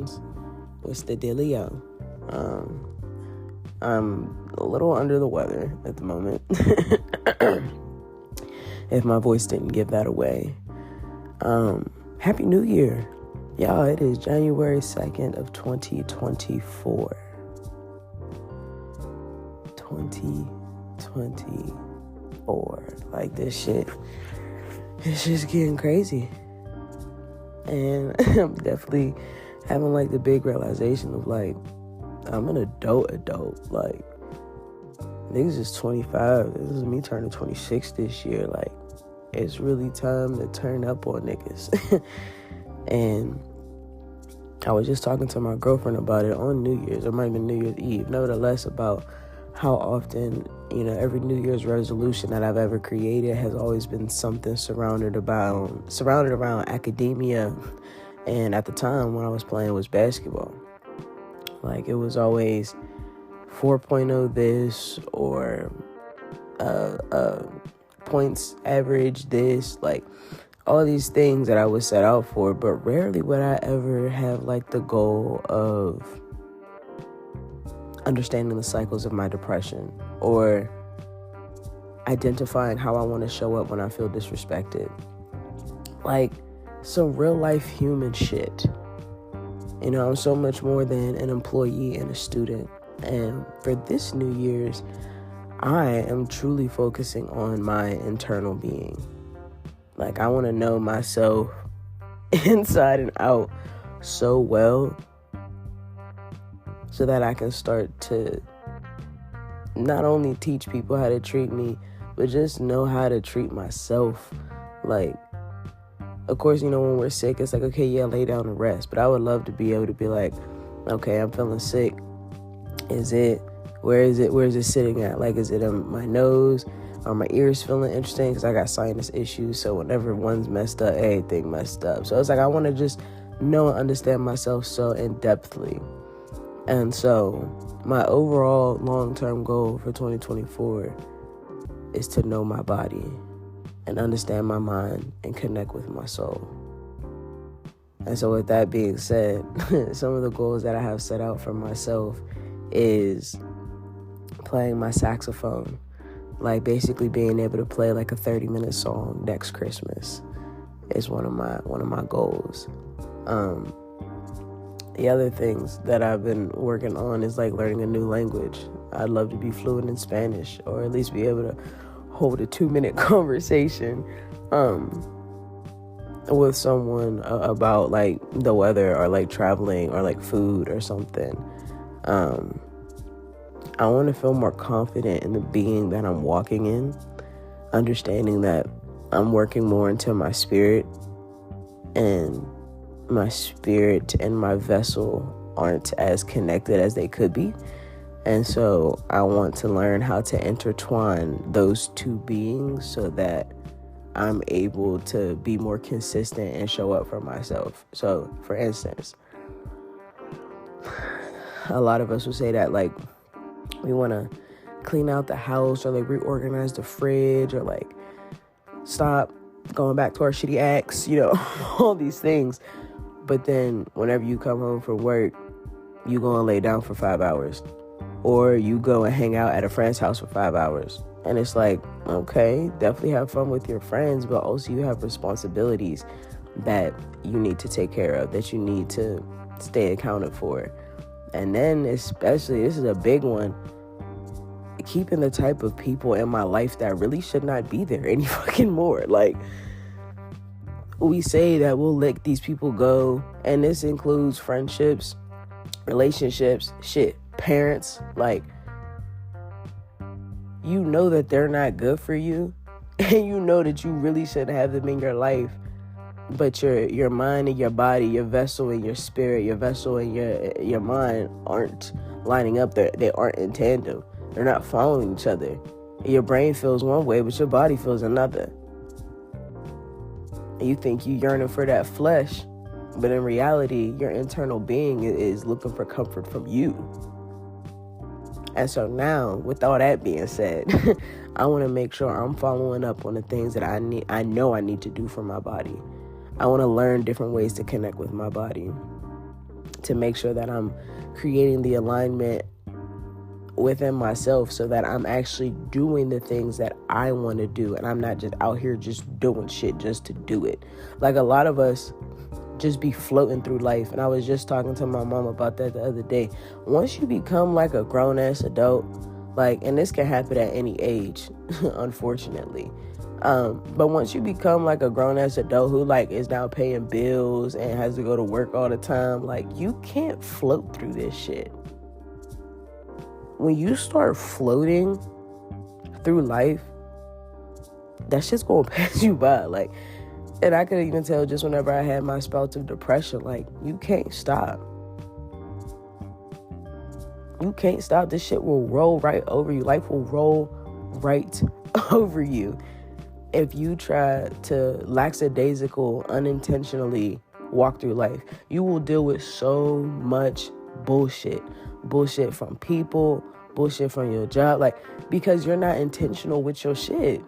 Friendz. What's the dealio? I'm a little under the weather at the moment. If my voice didn't give that away. Happy New Year. Y'all, it is January 2nd of 2024. 2024. Like, this shit, it's just getting crazy. And I'm definitely having, like, the big realization of, like, I'm an adult. Like, niggas is 25. This is me turning 26 this year. Like, it's really time to turn up on niggas. And I was just talking to my girlfriend about it on New Year's. It might have been New Year's Eve. Nevertheless, about how often, every New Year's resolution that I've ever created has always been something surrounded around academia. And at the time when I was playing was basketball. Like, it was always 4.0 this or points average this, like all these things that I would set out for, but rarely would I ever have like the goal of understanding the cycles of my depression or identifying how I want to show up when I feel disrespected. Like, some real life human shit. I'm so much more than an employee and a student. And for this New Year's, I am truly focusing on my internal being. Like, I want to know myself inside and out so well so that I can start to not only teach people how to treat me, but just know how to treat myself. Like, of course, when we're sick, it's like, okay, yeah, lay down and rest. But I would love to be able to be like, okay, I'm feeling sick. Where is it sitting at? Like, is it on my nose? Are my ears feeling interesting? Because I got sinus issues. So whenever one's messed up, everything messed up. So it's like, I want to just know and understand myself so in-depthly. And so my overall long-term goal for 2024 is to know my body and understand my mind and connect with my soul. And so with that being said, some of the goals that I have set out for myself is playing my saxophone. Like, basically being able to play like a 30-minute song next Christmas is one of my goals. The other things that I've been working on is like learning a new language. I'd love to be fluent in Spanish, or at least be able to hold a 2-minute conversation with someone about like the weather or like traveling or like food or something. I want to feel more confident in the being that I'm walking in, understanding that I'm working more into my spirit, and my spirit and my vessel aren't as connected as they could be. And so I want to learn how to intertwine those two beings so that I'm able to be more consistent and show up for myself. So, for instance, a lot of us will say that, like, we want to clean out the house or, like, reorganize the fridge or, like, stop going back to our shitty acts, all these things. But then whenever you come home from work, you go and lay down for 5 hours. Or you go and hang out at a friend's house for 5 hours. And it's like, okay, definitely have fun with your friends, but also you have responsibilities that you need to take care of, that you need to stay accounted for. And then especially, this is a big one, keeping the type of people in my life that really should not be there any fucking more. Like, we say that we'll let these people go, and this includes friendships, relationships, parents. Like, you know that they're not good for you, and you know that you really shouldn't have them in your life, but your mind and your body, your vessel and your spirit, your vessel and your mind aren't lining up. They aren't in tandem. They're not following each other. Your brain feels one way, but your body feels another. And you think you yearning for that flesh, but in reality, your internal being is looking for comfort from you. And so now, with all that being said, I want to make sure I'm following up on the things that I know I need to do for my body. I want to learn different ways to connect with my body. to make sure that I'm creating the alignment within myself so that I'm actually doing the things that I want to do, and I'm not just out here just doing shit just to do it. Like, a lot of us just be floating through life, and I was just talking to my mom about that the other day. Once you become like a grown-ass adult, like, and this can happen at any age, unfortunately, but once you become like a grown-ass adult who like is now paying bills and has to go to work all the time, like, you can't float through this shit. When you start floating through life, that shit's gonna pass you by. Like, and I could even tell just whenever I had my spouts of depression, like, you can't stop. You can't stop. This shit will roll right over you. Life will roll right over you if you try to lackadaisical, unintentionally walk through life. You will deal with so much bullshit. Bullshit from people, bullshit from your job, like, because you're not intentional with your shit.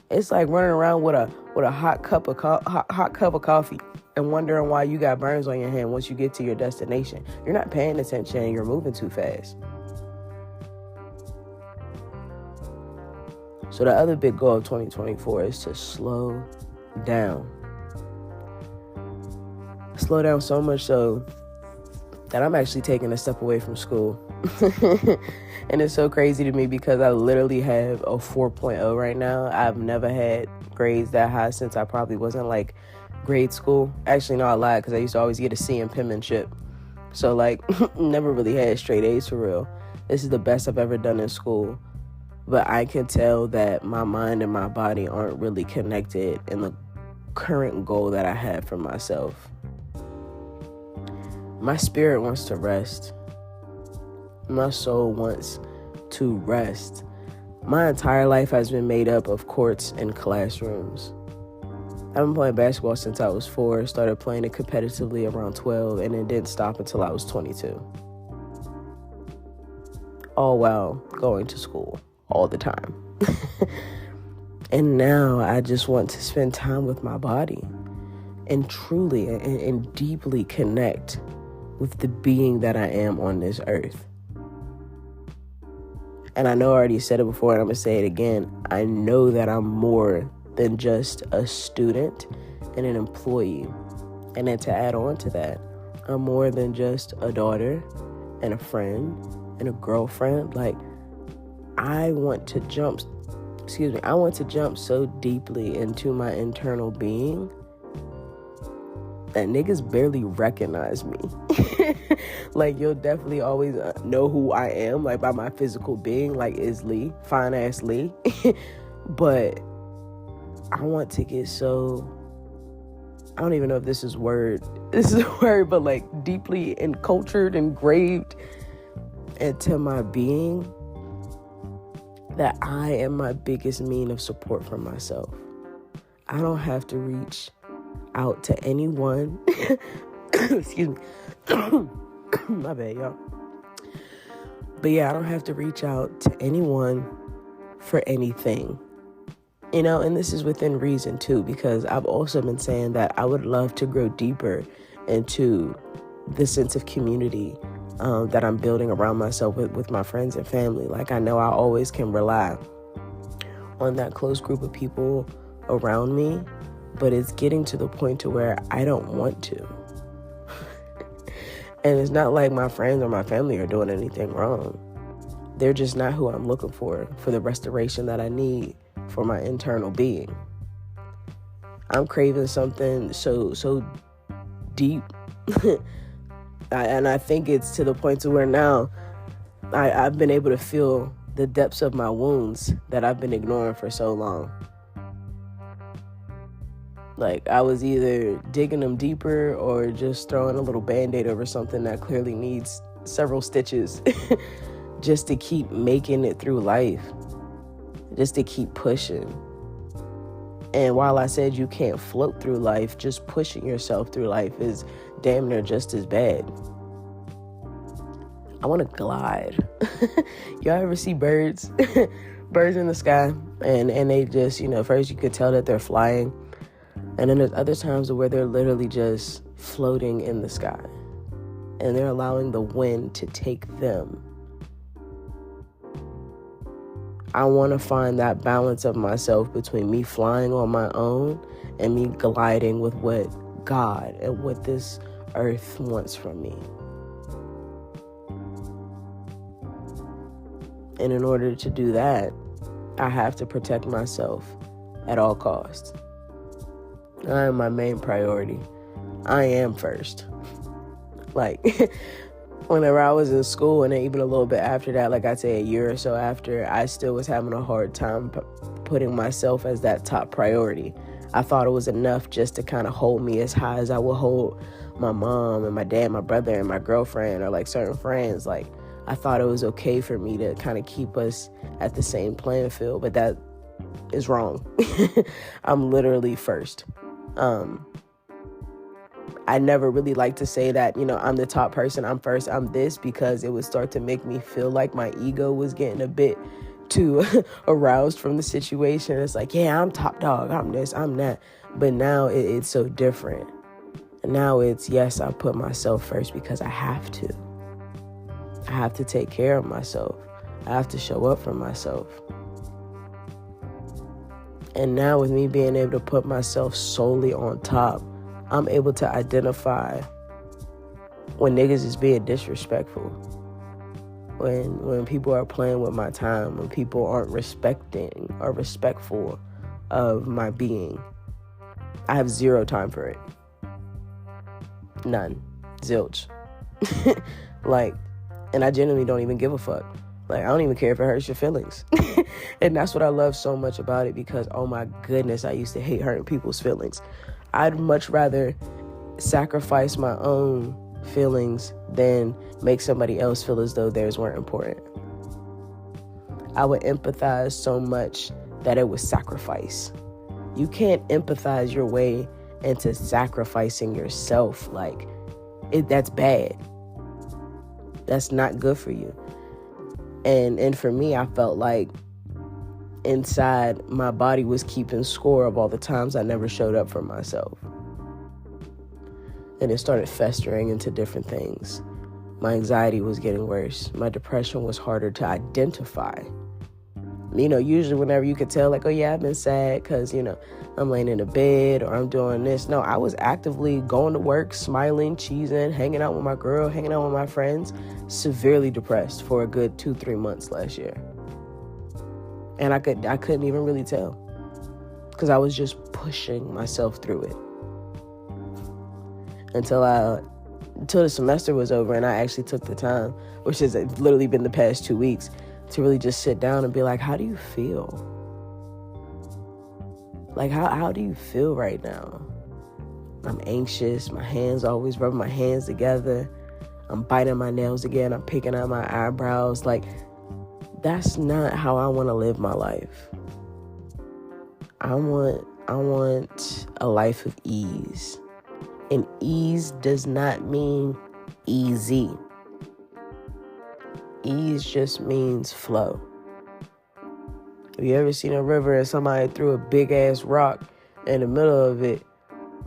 It's like running around with a hot cup of coffee and wondering why you got burns on your hand once you get to your destination. You're not paying attention and you're moving too fast. So the other big goal of 2024 is to slow down. Slow down so much so that I'm actually taking a step away from school. And it's so crazy to me because I literally have a 4.0 right now. I've never had grades that high since I probably wasn't like grade school. Actually, no, I lied, because I used to always get a C in penmanship. So like, never really had straight A's for real. This is the best I've ever done in school. But I can tell that my mind and my body aren't really connected in the current goal that I have for myself. My spirit wants to rest. My soul wants to rest. My entire life has been made up of courts and classrooms. I've been playing basketball since I was 4, started playing it competitively around 12, and it didn't stop until I was 22. All while going to school all the time. And now I just want to spend time with my body and truly and deeply connect with the being that I am on this earth. And I know I already said it before, and I'm going to say it again. I know that I'm more than just a student and an employee. And then to add on to that, I'm more than just a daughter and a friend and a girlfriend. Like, I want to jump so deeply into my internal being that niggas barely recognize me. Like, you'll definitely always know who I am, like, by my physical being, like, is Lee, fine ass Lee. But I want to get so, I don't even know if this is a word, but like deeply encultured, engraved into my being that I am my biggest mean of support for myself. I don't have to reach out to anyone. Excuse me. My bad, y'all. But yeah, I don't have to reach out to anyone for anything. You know, and this is within reason too, because I've also been saying that I would love to grow deeper into the sense of community that I'm building around myself with my friends and family. Like, I know I always can rely on that close group of people around me, but it's getting to the point to where I don't want to. And it's not like my friends or my family are doing anything wrong. They're just not who I'm looking for the restoration that I need for my internal being. I'm craving something so deep. And I think it's to the point to where now I've been able to feel the depths of my wounds that I've been ignoring for so long. Like, I was either digging them deeper or just throwing a little Band-Aid over something that clearly needs several stitches just to keep making it through life, just to keep pushing. And while I said you can't float through life, just pushing yourself through life is damn near just as bad. I want to glide. Y'all ever see birds? Birds in the sky, and they just, first you could tell that they're flying. And then there's other times where they're literally just floating in the sky and they're allowing the wind to take them. I want to find that balance of myself between me flying on my own and me gliding with what God and what this earth wants from me. And in order to do that, I have to protect myself at all costs. I am my main priority. I am first. Like, whenever I was in school, and even a little bit after that, like I'd say a year or so after, I still was having a hard time putting myself as that top priority. I thought it was enough just to kind of hold me as high as I would hold my mom and my dad, my brother and my girlfriend, or like certain friends. Like, I thought it was okay for me to kind of keep us at the same playing field, but that is wrong. I'm literally first. I never really like to say that, I'm the top person, I'm first, I'm this, because it would start to make me feel like my ego was getting a bit too aroused from the situation. It's like, yeah, I'm top dog, I'm this, I'm that. But now it's so different. Now it's, yes, I put myself first because I have to. I have to take care of myself. I have to show up for myself. And now with me being able to put myself solely on top, I'm able to identify when niggas is being disrespectful, when people are playing with my time, when people aren't respecting or respectful of my being. I have zero time for it. None. Zilch. And I genuinely don't even give a fuck. Like, I don't even care if it hurts your feelings. And that's what I love so much about it, because, oh my goodness, I used to hate hurting people's feelings. I'd much rather sacrifice my own feelings than make somebody else feel as though theirs weren't important. I would empathize so much that it was sacrifice. You can't empathize your way into sacrificing yourself. That's bad. That's not good for you. And for me, I felt like inside my body was keeping score of all the times I never showed up for myself. And it started festering into different things. My anxiety was getting worse. My depression was harder to identify. Usually whenever you could tell, like, oh yeah, I've been sad because, I'm laying in a bed or I'm doing this. No, I was actively going to work, smiling, cheesing, hanging out with my girl, hanging out with my friends, severely depressed for a good 2-3 months last year. And I couldn't even really tell, because I was just pushing myself through it until the semester was over, and I actually took the time, which has literally been the past 2 weeks, to really just sit down and be like, how do you feel? Like, how do you feel right now? I'm anxious. My hands always rubbing my hands together. I'm biting my nails again. I'm picking out my eyebrows. Like, that's not how I want to live my life. I want a life of ease. And ease does not mean easy. Ease just means flow. Have you ever seen a river and somebody threw a big ass rock in the middle of it?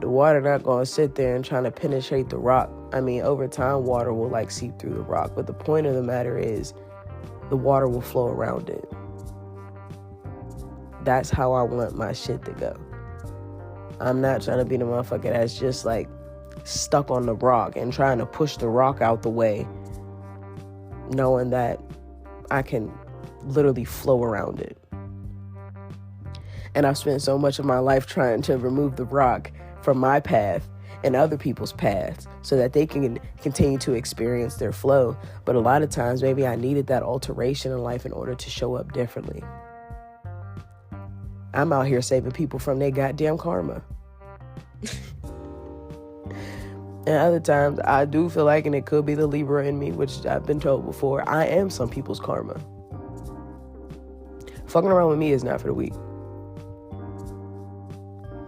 The water not going to sit there and trying to penetrate the rock. Over time, water will seep through the rock. But the point of the matter is, the water will flow around it. That's how I want my shit to go. I'm not trying to be the motherfucker that's just stuck on the rock and trying to push the rock out the way, knowing that I can literally flow around it. And I've spent so much of my life trying to remove the rock from my path and other people's paths so that they can continue to experience their flow. But a lot of times, maybe I needed that alteration in life in order to show up differently. I'm out here saving people from their goddamn karma. And other times, I do feel like, and it could be the Libra in me, which I've been told before, I am some people's karma. Fucking around with me is not for the weak.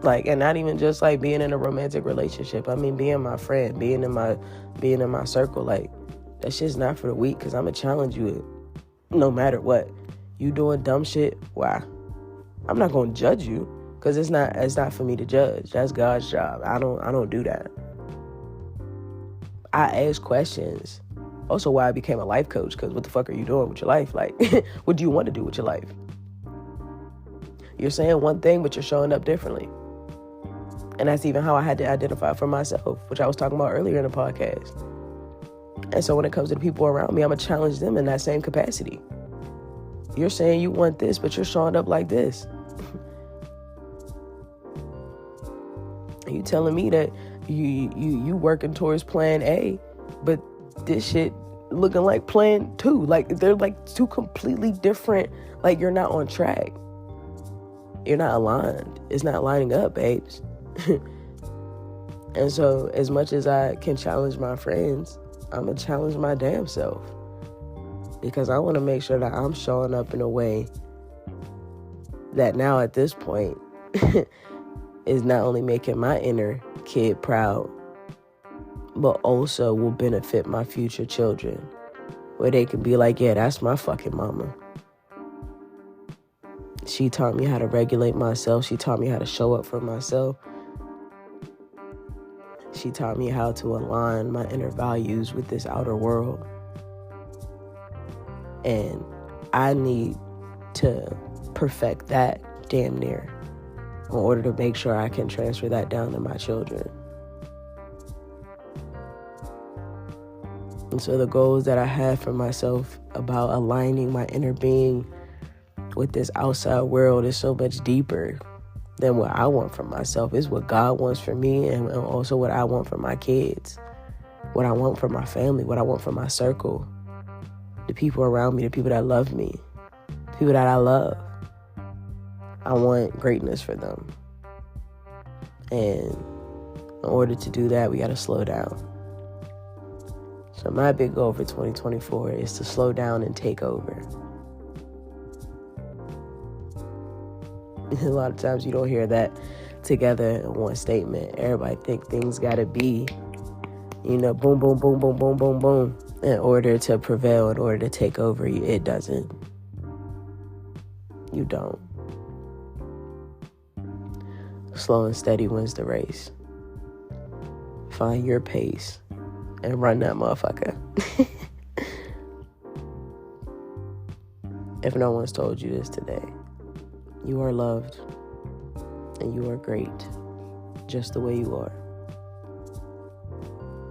And not even just being in a romantic relationship. Being my friend, being in my circle. That shit's not for the weak, because I'm gonna challenge you no matter what. You doing dumb shit, why? I'm not gonna judge you. Because it's not for me to judge. That's God's job. I don't do that. I ask questions. Also why I became a life coach, because what the fuck are you doing with your life? Like, what do you want to do with your life? You're saying one thing, but you're showing up differently. And that's even how I had to identify for myself, which I was talking about earlier in the podcast. And so when it comes to the people around me, I'm going to challenge them in that same capacity. You're saying you want this, but you're showing up like this. You telling me that you working towards plan A, but this shit looking like plan 2. Like, they're like two completely different. Like, you're not on track. You're not aligned. It's not lining up, babes. And so as much as I can challenge my friends, I'm going to challenge my damn self. Because I want to make sure that I'm showing up in a way that now at this point is not only making my inner kid proud, but also will benefit my future children, where they can be like, yeah, that's my fucking mama. She taught me how to regulate myself. She taught me how to show up for myself. She taught me how to align my inner values with this outer world. And I need to perfect that damn near in order to make sure I can transfer that down to my children. And so the goals that I have for myself about aligning my inner being with this outside world is so much deeper than what I want for myself. It's what God wants for me, and also what I want for my kids, what I want for my family, what I want for my circle, the people around me, the people that love me, the people that I love. I want greatness for them. And in order to do that, we got to slow down. So my big goal for 2024 is to slow down and take over. A lot of times you don't hear that together in one statement. Everybody think things got to be, boom, boom, boom, boom, boom, boom, boom, in order to prevail, in order to take over. It doesn't. You don't. Slow and steady wins the race. Find your pace and run that motherfucker. If no one's told you this today, you are loved and you are great just the way you are.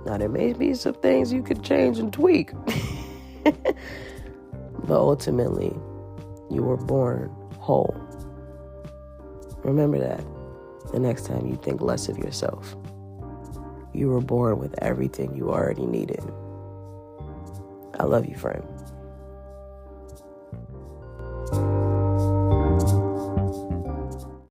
Now, there may be some things you could change and tweak, but ultimately, you were born whole. Remember that the next time you think less of yourself. You were born with everything you already needed. I love you, friend.